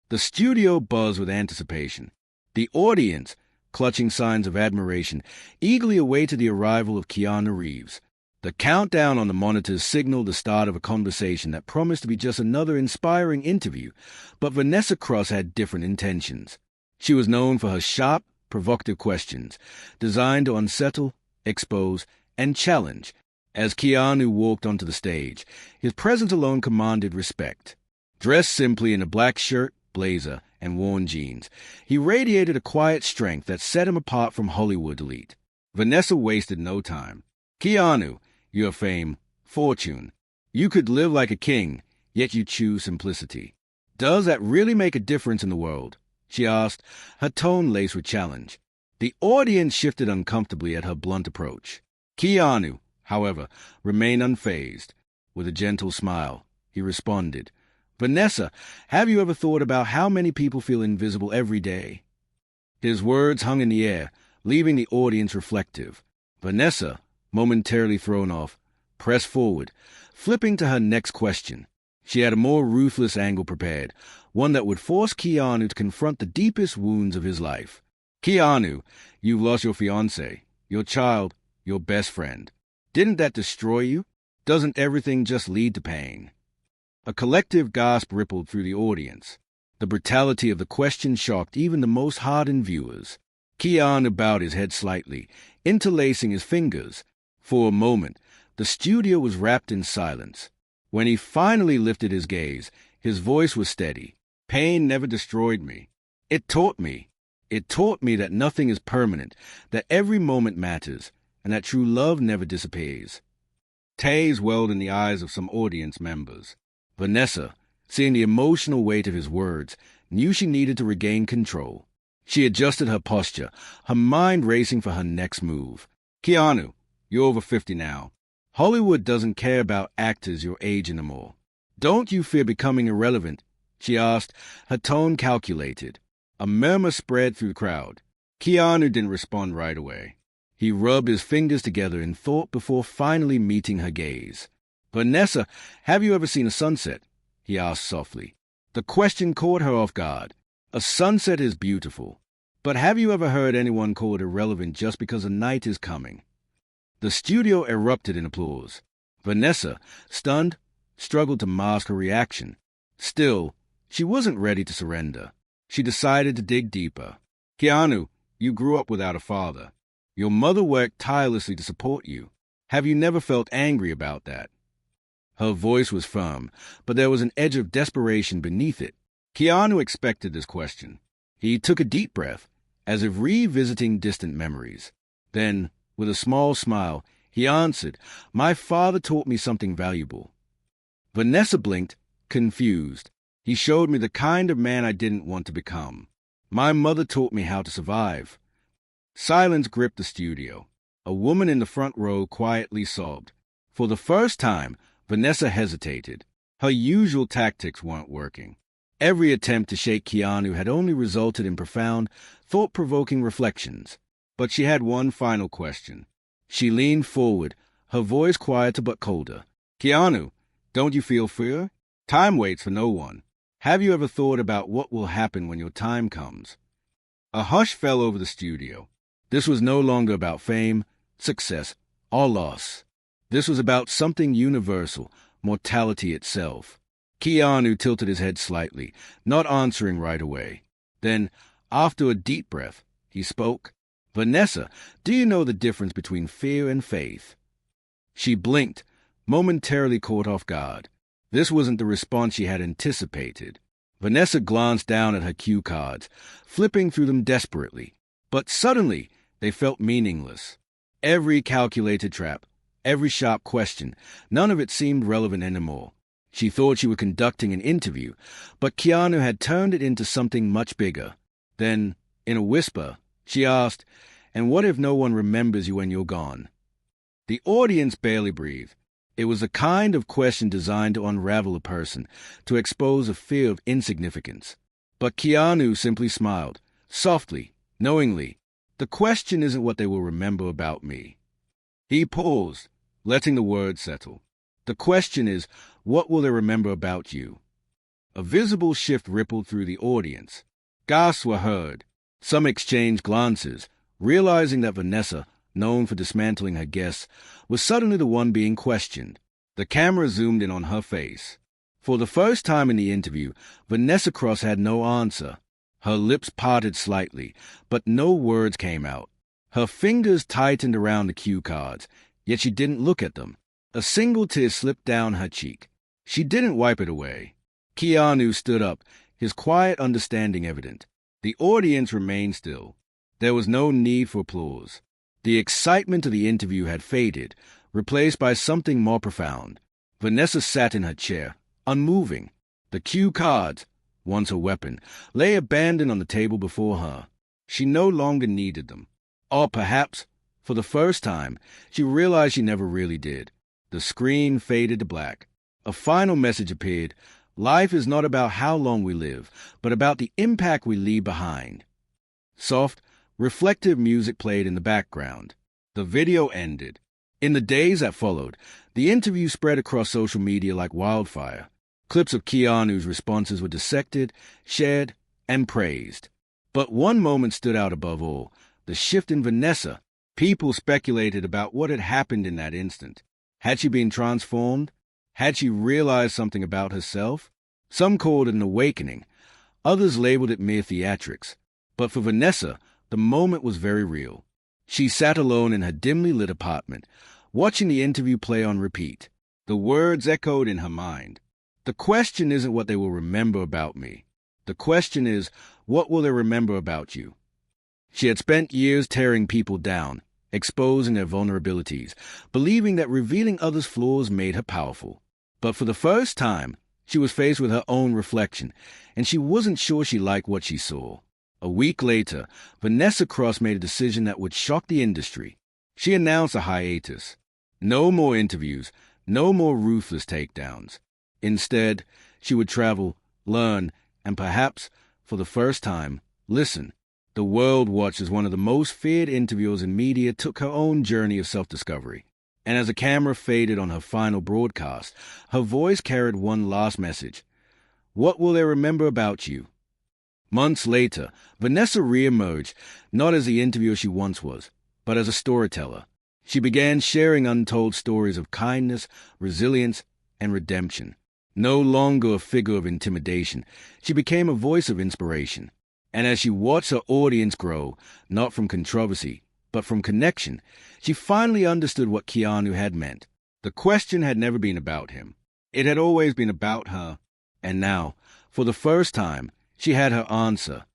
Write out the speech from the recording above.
The studio buzzed with anticipation. The audience, clutching signs of admiration, eagerly awaited the arrival of Keanu Reeves. The countdown on the monitors signaled the start of a conversation that promised to be just another inspiring interview, but Vanessa Cross had different intentions. She was known for her sharp, provocative questions, designed to unsettle, expose, and challenge. As Keanu walked onto the stage, his presence alone commanded respect. Dressed simply in a black shirt, blazer, and worn jeans, he radiated a quiet strength that set him apart from Hollywood elite. Vanessa wasted no time. "Keanu, your fame, fortune. You could live like a king, yet you choose simplicity. Does that really make a difference in the world?" she asked, her tone laced with challenge. The audience shifted uncomfortably at her blunt approach. Keanu, however, remained unfazed. With a gentle smile, he responded, "Vanessa, have you ever thought about how many people feel invisible every day?" His words hung in the air, leaving the audience reflective. Vanessa, momentarily thrown off, pressed forward, flipping to her next question. She had a more ruthless angle prepared, one that would force Keanu to confront the deepest wounds of his life. "Keanu, you've lost your fiancé, your child, your best friend. Didn't that destroy you? Doesn't everything just lead to pain?" A collective gasp rippled through the audience. The brutality of the question shocked even the most hardened viewers. Keanu bowed his head slightly, interlacing his fingers. For a moment, the studio was wrapped in silence. When he finally lifted his gaze, his voice was steady. "Pain never destroyed me. It taught me. It taught me that nothing is permanent, that every moment matters, and that true love never disappears." Tears welled in the eyes of some audience members. Vanessa, seeing the emotional weight of his words, knew she needed to regain control. She adjusted her posture, her mind racing for her next move. "Keanu, you're over 50 now. Hollywood doesn't care about actors your age anymore. Don't you fear becoming irrelevant?" she asked, her tone calculated. A murmur spread through the crowd. Keanu didn't respond right away. He rubbed his fingers together in thought before finally meeting her gaze. "Vanessa, have you ever seen a sunset?" he asked softly. The question caught her off guard. A sunset is beautiful, but have you ever heard anyone call it irrelevant just because a night is coming? The studio erupted in applause. Vanessa, stunned, struggled to mask her reaction. Still, she wasn't ready to surrender. She decided to dig deeper. "Keanu, you grew up without a father. Your mother worked tirelessly to support you. Have you never felt angry about that?" Her voice was firm, but there was an edge of desperation beneath it. Keanu expected this question. He took a deep breath, as if revisiting distant memories. Then, with a small smile, he answered, "My father taught me something valuable." Vanessa blinked, confused. "He showed me the kind of man I didn't want to become. My mother taught me how to survive." Silence gripped the studio. A woman in the front row quietly sobbed. For the first time, Vanessa hesitated. Her usual tactics weren't working. Every attempt to shake Keanu had only resulted in profound, thought-provoking reflections. But she had one final question. She leaned forward, her voice quieter but colder. "Keanu, don't you feel fear? Time waits for no one. Have you ever thought about what will happen when your time comes?" A hush fell over the studio. This was no longer about fame, success, or loss. This was about something universal, mortality itself. Keanu tilted his head slightly, not answering right away. Then, after a deep breath, he spoke. "Vanessa, do you know the difference between fear and faith?" She blinked, momentarily caught off guard. This wasn't the response she had anticipated. Vanessa glanced down at her cue cards, flipping through them desperately. But suddenly, they felt meaningless. Every calculated trap, every sharp question, none of it seemed relevant anymore. She thought she was conducting an interview, but Keanu had turned it into something much bigger. Then, in a whisper, she asked, "And what if no one remembers you when you're gone?" The audience barely breathed. It was the kind of question designed to unravel a person, to expose a fear of insignificance. But Keanu simply smiled, softly, knowingly. "The question isn't what they will remember about me." He paused, letting the words settle. "The question is, what will they remember about you?" A visible shift rippled through the audience. Gasps were heard. Some exchanged glances, realizing that Vanessa, known for dismantling her guests, was suddenly the one being questioned. The camera zoomed in on her face. For the first time in the interview, Vanessa Cross had no answer. Her lips parted slightly, but no words came out. Her fingers tightened around the cue cards, yet she didn't look at them. A single tear slipped down her cheek. She didn't wipe it away. Keanu stood up, his quiet understanding evident. The audience remained still. There was no need for applause. The excitement of the interview had faded, replaced by something more profound. Vanessa sat in her chair, unmoving. The cue cards, once a weapon, lay abandoned on the table before her. She no longer needed them. Or perhaps, for the first time, she realized she never really did. The screen faded to black. A final message appeared. Life is not about how long we live, but about the impact we leave behind. Soft, reflective music played in the background. The video ended. In the days that followed, the interview spread across social media like wildfire. Clips of Keanu's responses were dissected, shared, and praised. But one moment stood out above all, the shift in Vanessa. People speculated about what had happened in that instant. Had she been transformed? Had she realized something about herself? Some called it an awakening. Others labeled it mere theatrics. But for Vanessa, the moment was very real. She sat alone in her dimly lit apartment, watching the interview play on repeat. The words echoed in her mind. The question isn't what they will remember about me. The question is, what will they remember about you? She had spent years tearing people down, exposing their vulnerabilities, believing that revealing others' flaws made her powerful. But for the first time, she was faced with her own reflection, and she wasn't sure she liked what she saw. A week later, Vanessa Cross made a decision that would shock the industry. She announced a hiatus. No more interviews, no more ruthless takedowns. Instead, she would travel, learn, and perhaps, for the first time, listen. The world watched as one of the most feared interviewers in media took her own journey of self-discovery. And as the camera faded on her final broadcast, her voice carried one last message. What will they remember about you? Months later, Vanessa re-emerged, not as the interviewer she once was, but as a storyteller. She began sharing untold stories of kindness, resilience, and redemption. No longer a figure of intimidation, she became a voice of inspiration. And as she watched her audience grow, not from controversy, but from connection, she finally understood what Keanu had meant. The question had never been about him. It had always been about her. And now, for the first time, she had her answer.